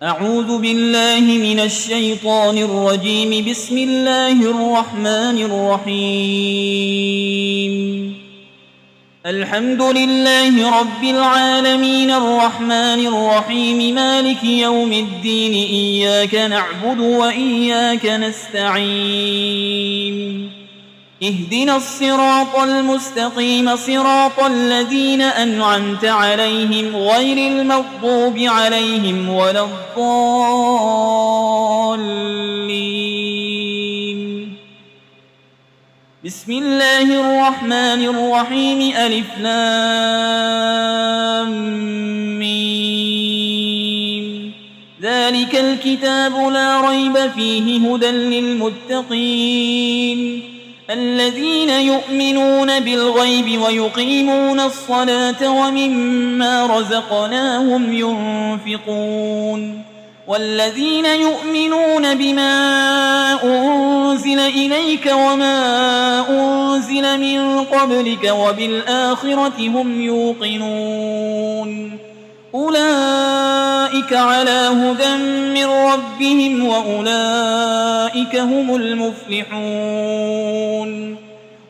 أعوذ بالله من الشيطان الرجيم. بسم الله الرحمن الرحيم. الحمد لله رب العالمين الرحمن الرحيم مالك يوم الدين. إياك نعبد وإياك نستعين. اهدنا الصراط المستقيم صراط الذين أنعمت عليهم غير المغضوب عليهم ولا الضالين. بسم الله الرحمن الرحيم. ألف لام ميم. ذلك الكتاب لا ريب فيه هدى للمتقين الذين يؤمنون بالغيب ويقيمون الصلاة ومما رزقناهم ينفقون والذين يؤمنون بما أنزل إليك وما أنزل من قبلك وبالآخرة هم يوقنون أولئك على هدى من ربهم وأولئك هم المفلحون.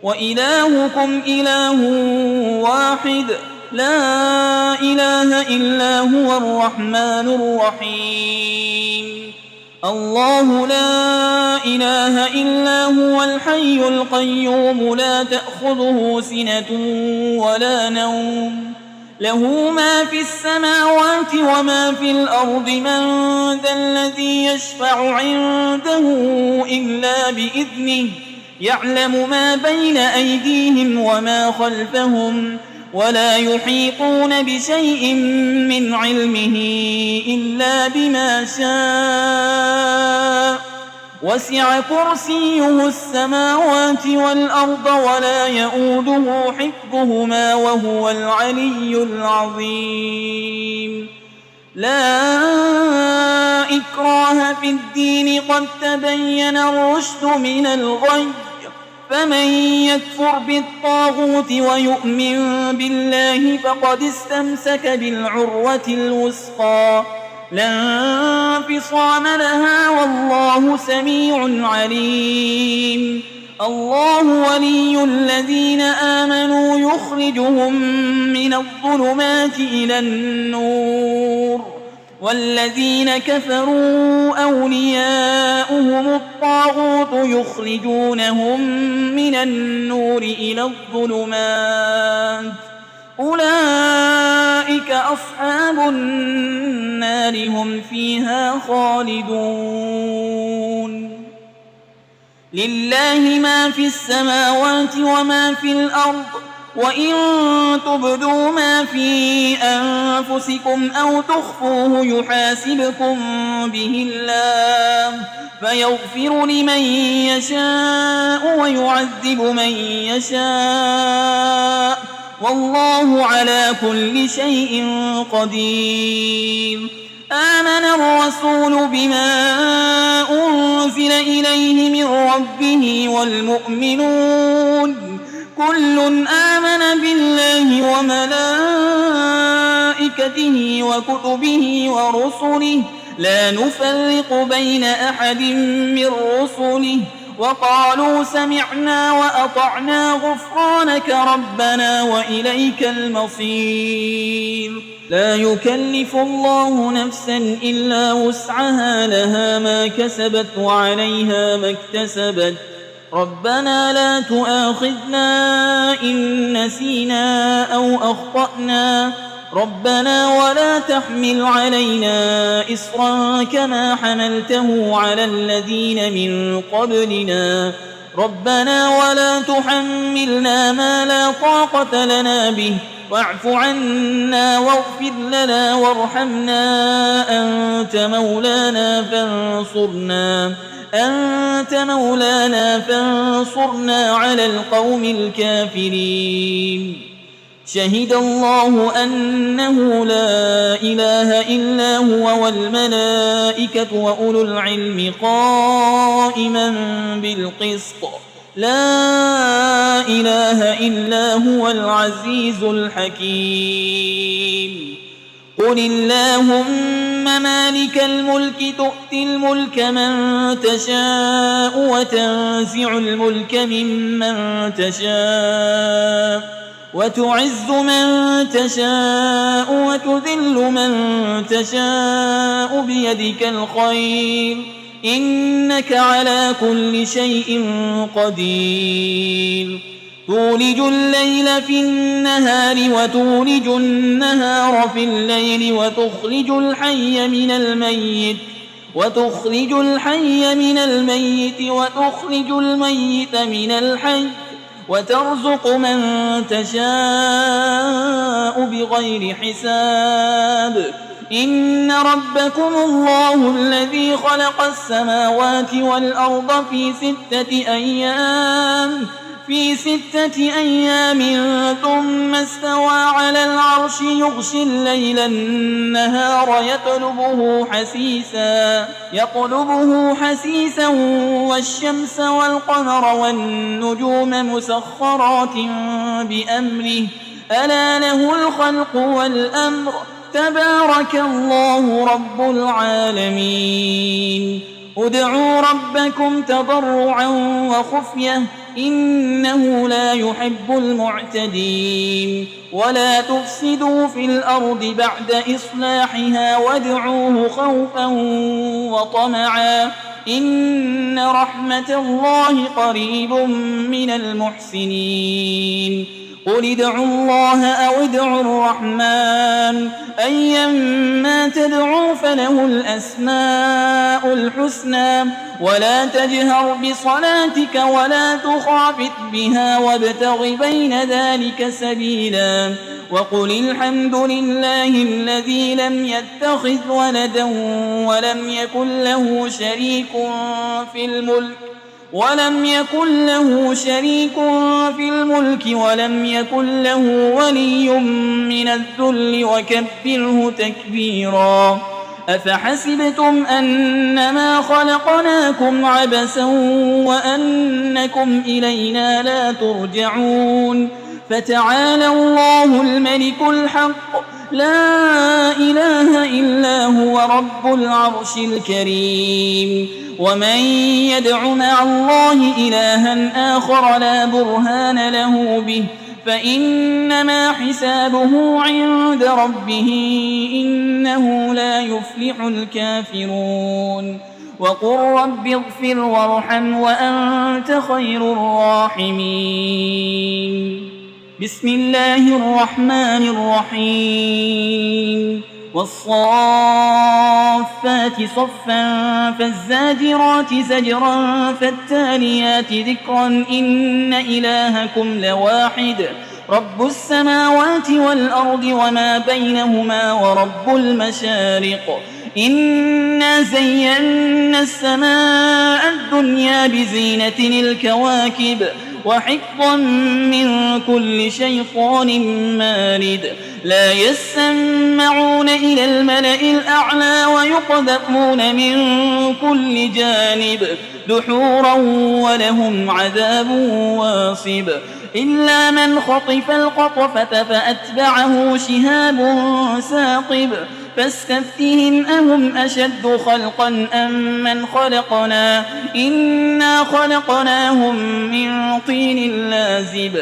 وإلهكم إله واحد لا إله إلا هو الرحمن الرحيم. الله لا إله إلا هو الحي القيوم لا تأخذه سنة ولا نوم له ما في السماوات وما في الأرض. من ذا الذي يشفع عنده إلا بإذنه يعلم ما بين أيديهم وما خلفهم ولا يحيطون بشيء من علمه إلا بما شاء. وسع كرسيه السماوات والأرض ولا يؤوده حفظهما وهو العلي العظيم. لا إكراه في الدين قد تبين الرشد من الغي. فمن يكفر بالطاغوت ويؤمن بالله فقد استمسك بالعروة الوثقى لا انفصام لها والله سميع عليم. الله ولي الذين آمنوا يخرجهم من الظلمات إلى النور والذين كفروا أولياؤهم الطاغوت يخرجونهم من النور إلى الظلمات أولئك أصحاب النار هم فيها خالدون. لله ما في السماوات وما في الأرض وإن تبدوا ما في أنفسكم أو تخفوه يحاسبكم به الله فيغفر لمن يشاء ويعذب من يشاء والله على كل شيء قدير. آمن الرسول بما أنزل إليه من ربه والمؤمنون كل آمن بالله وملائكته وكتبه ورسله لا نفرق بين أحد من رسله وقالوا سمعنا وأطعنا غفرانك ربنا وإليك المصير. لا يكلف الله نفسا إلا وسعها لها ما كسبت وعليها ما اكتسبت. ربنا لا تؤاخذنا إن نسينا أو أخطأنا ربنا ولا تحمل علينا إصرا كما حملته على الذين من قبلنا ربنا ولا تحملنا ما لا طاقة لنا به واعف عنا واغفر لنا وارحمنا أنت مولانا فانصرنا على القوم الكافرين. شهد الله أنه لا إله إلا هو والملائكة وأولو العلم قائما بالقسط لا إله إلا هو العزيز الحكيم. قل اللهم مالك الملك تؤتي الملك من تشاء وتنزع الملك ممن تشاء وتعز من تشاء وتذل من تشاء بيدك الخير إنك على كل شيء قدير تولج الليل في النهار وتولج النهار في الليل وتخرج الحي من الميت وتخرج الميت من الحي وترزق من تشاء بغير حساب إن ربكم الله الذي خلق السماوات والأرض في 6 أيام ثم استوى على العرش يغشي الليل النهار يطلبه حسيسا والشمس والقمر والنجوم مسخرات بأمره ألا له الخلق والأمر تبارك الله رب العالمين ادعوا ربكم تضرعا وخفية إنه لا يحب المعتدين ولا تفسدوا في الأرض بعد إصلاحها وادعوه خوفا وطمعا إن رحمة الله قريب من المحسنين قل ادعوا الله أو ادعوا الرحمن أيما تدعوا فله الأسماء الحسنى ولا تجهر بصلاتك ولا تخافت بها وابتغ بين ذلك سبيلا وقل الحمد لله الذي لم يتخذ ولدا ولم يكن له شريك في الملك ولم يكن له ولي من الذل وكبره تكبيرا أفحسبتم أنما خلقناكم عبثا وأنكم إلينا لا ترجعون فتعالى الله الملك الحق لا إله إلا هو رب العرش الكريم ومن يدع مع الله إلها آخر لا برهان له به فإنما حسابه عند ربه إنه لا يفلح الكافرون وقل رب اغفر وارحم وأنت خير الراحمين بسم الله الرحمن الرحيم والصافات صفا فالزاجرات زجرا فالتاليات ذكرا إن إلهكم لواحد رب السماوات والأرض وما بينهما ورب المشارق إنا زينا السماء الدنيا بزينة الكواكب وحفظا من كل شيطان مارد لا يسمعون إلى الملأ الأعلى ويقذفون من كل جانب دحورا ولهم عذاب واصب إلا من خطف القطفة فأتبعه شهاب ثاقب فاستفتهم أهم أشد خلقا أم من خلقنا إنا خلقناهم من طين لازب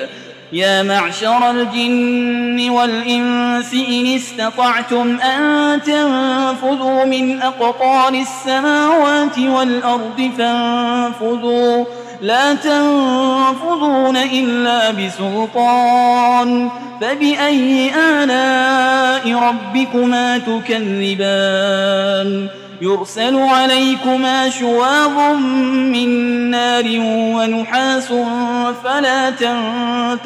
يا معشر الجن والإنس إن استطعتم أن تنفذوا من أقطار السماوات والأرض فانفذوا لا تنفذون إلا بسلطان فبأي آلاء ربكما تكذبان يرسل عليكما شواظ من نار ونحاس فلا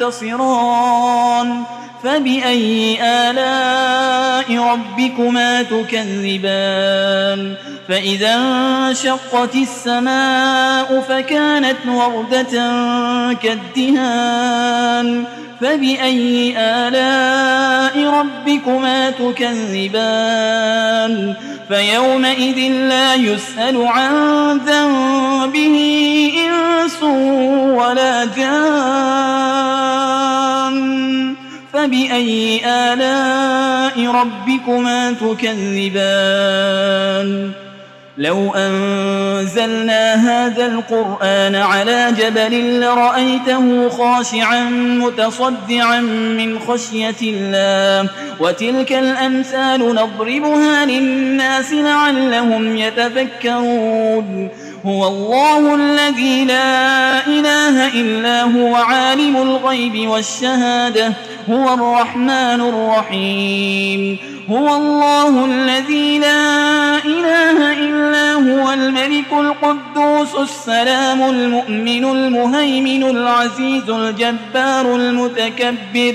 تنتصران فبأي آلاء ربكما تكذبان فإذا انشقت السماء فكانت وردة كالدهان فبأي آلاء ربكما تكذبان فيومئذ لا يسأل عن ذنبه إنس ولا جان فبأي آلاء ربكما تكذبان لو أنزلنا هذا القرآن على جبل لرأيته خاشعا متصدعا من خشية الله وتلك الأمثال نضربها للناس لعلهم يتفكرون هو الله الذي لا إله إلا هو عالم الغيب والشهادة هو الرحمن الرحيم هو الله الذي لا إله إلا هو الملك القدوس السلام المؤمن المهيمن العزيز الجبار المتكبر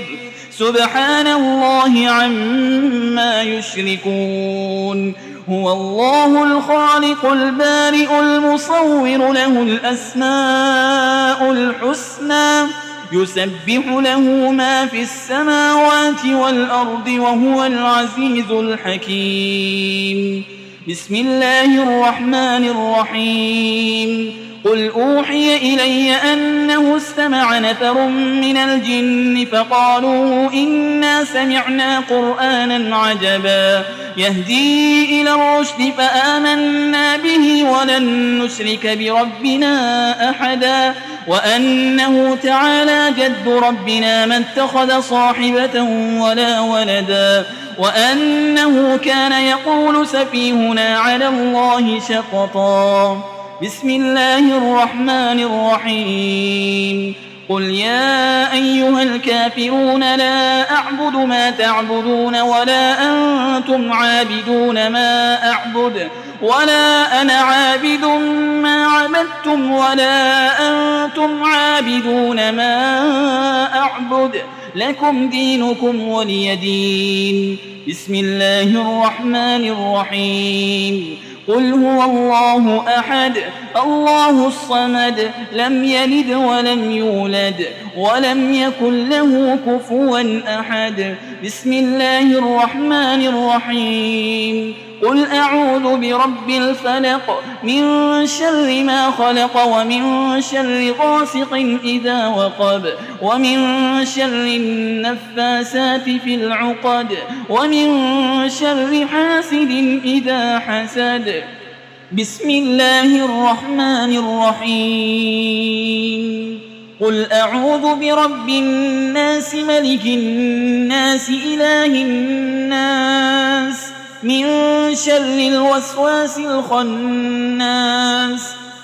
سبحان الله عما يشركون هو الله الخالق البارئ المصور له الأسماء الحسنى يسبح له ما في السماوات والأرض وهو العزيز الحكيم بسم الله الرحمن الرحيم قل أوحي إلي أنه استمع نفر من الجن فقالوا إنا سمعنا قرآنا عجبا يهدي إلى الرشد فآمنا به ولن نشرك بربنا أحدا وأنه تعالى جد ربنا ما اتخذ صاحبة ولا ولدا وأنه كان يقول سفيهنا على الله شططا بسم الله الرحمن الرحيم قل يا أيها الكافرون لا أعبد ما تعبدون ولا أنتم عابدون ما أعبد ولا أنا عابد ما عبدتم ولا أنتم عابدون ما أعبد لكم دينكم ولي دين بسم الله الرحمن الرحيم قل هو الله أحد الله الصمد لم يلد ولم يولد ولم يكن له كفوا أحد بسم الله الرحمن الرحيم قل أعوذ برب الفلق من شر ما خلق ومن شر غاسق إذا وقب ومن شر النفاسات في العقد ومن شر حاسد إذا حسد بسم الله الرحمن الرحيم قل أعوذ برب الناس ملك الناس إله الناس من شر الوسواس الخناس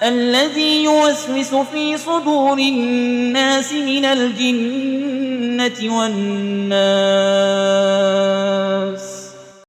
الذي يوسوس في صدور الناس من الجنة والناس